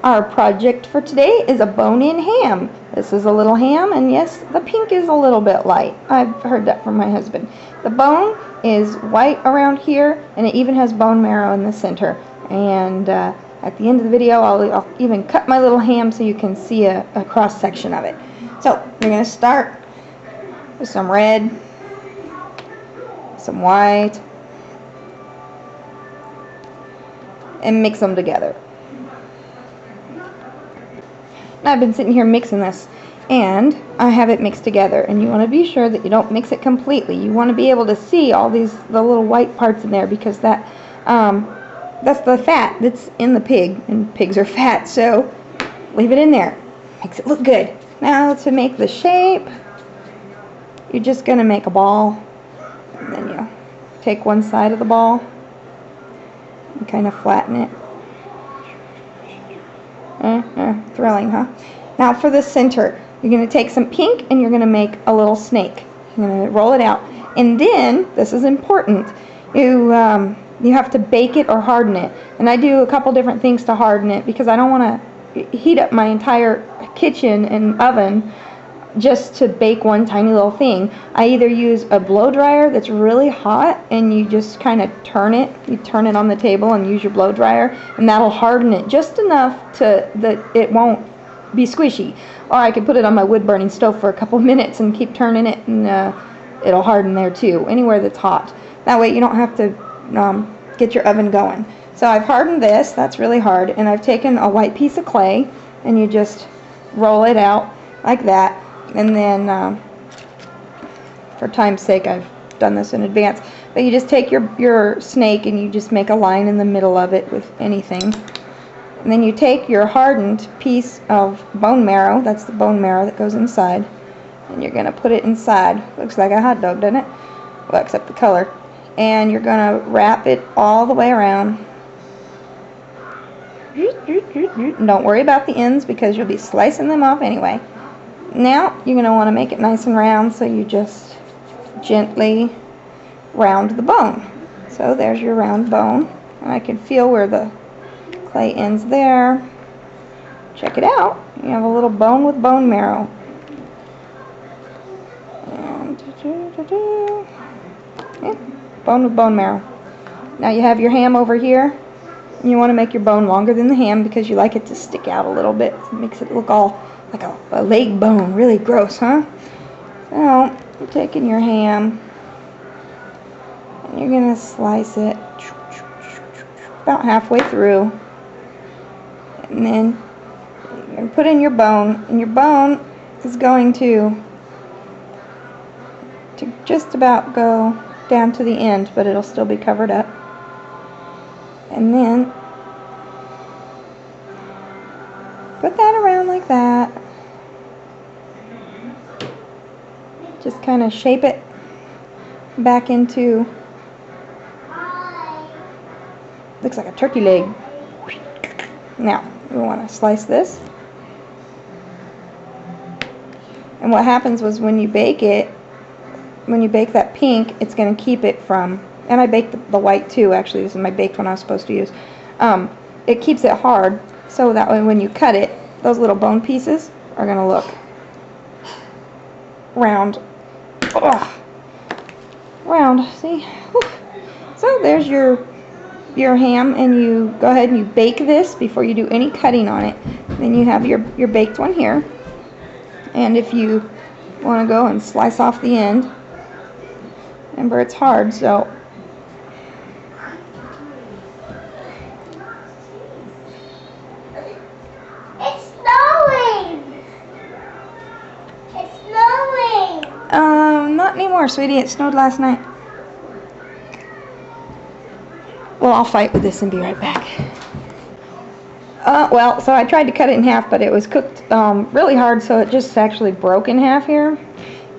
Our project for today is a bone-in ham. This is a little ham, and yes, the pink is a little bit light. I've heard that from my husband. The bone is white around here, and it even has bone marrow in the center. And at the end of the video, I'll even cut my little ham so you can see a cross-section of it. So we're going to start with some red, some white, and mix them together. I've been sitting here mixing this, and I have it mixed together, and you want to be sure that you don't mix it completely. You want to be able to see all the little white parts in there, because that's the fat that's in the pig, and pigs are fat, so leave it in there. Makes it look good. Now to make the shape, you're just going to make a ball, and then you take one side of the ball and kind of flatten it. Thrilling, huh? Now for the center, you're going to take some pink and you're going to make a little snake. You're going to roll it out, and then this is important. You have to bake it or harden it, and I do a couple different things to harden it because I don't want to heat up my entire kitchen and oven just to bake one tiny little thing. I either use a blow dryer that's really hot, and you just kind of turn it. You turn it on the table and use your blow dryer, and that'll harden it just enough that it won't be squishy. Or I could put it on my wood burning stove for a couple minutes and keep turning it, and it'll harden there too, anywhere that's hot. That way you don't have to get your oven going. So I've hardened this. That's really hard. And I've taken a white piece of clay, and you just roll it out like that. And then, for time's sake, I've done this in advance. But you just take your snake and you just make a line in the middle of it with anything. And then you take your hardened piece of bone marrow, that's the bone marrow that goes inside, and you're going to put it inside. Looks like a hot dog, doesn't it? Well, except the color. And you're going to wrap it all the way around. And don't worry about the ends because you'll be slicing them off anyway. Now you're going to want to make it nice and round, so you just gently round the bone. So there's your round bone, and I can feel where the clay ends there. Check it out. You have a little bone with bone marrow. And yeah, bone with bone marrow. Now you have your ham over here. You want to make your bone longer than the ham because you like it to stick out a little bit. It makes it look all like a leg bone. Really gross, huh? So you're taking your ham and you're going to slice it about halfway through. And then you're going to put in your bone. And your bone is going to just about go down to the end, but it'll still be covered up. And then put that around like that. Just kind of shape it back into, looks like a turkey leg. Now, we want to slice this. And what happens was when you bake it, when you bake that pink, it's going to keep it from, and I baked the white too, actually. This is my baked one I was supposed to use. It keeps it hard, so that way when you cut it, those little bone pieces are going to look round. Ugh. Round, see? Whew. So there's your ham, and you go ahead and you bake this before you do any cutting on it. Then you have your baked one here. And if you want to go and slice off the end, remember it's hard, so it's snowing. It's snowing. Not anymore, sweetie. It snowed last night. Well, I'll fight with this and be right back. Well, so I tried to cut it in half, but it was cooked really hard, so it just actually broke in half here.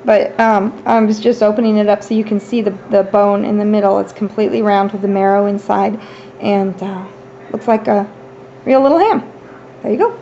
But I was just opening it up so you can see the bone in the middle. It's completely round with the marrow inside, and looks like a real little ham. There you go.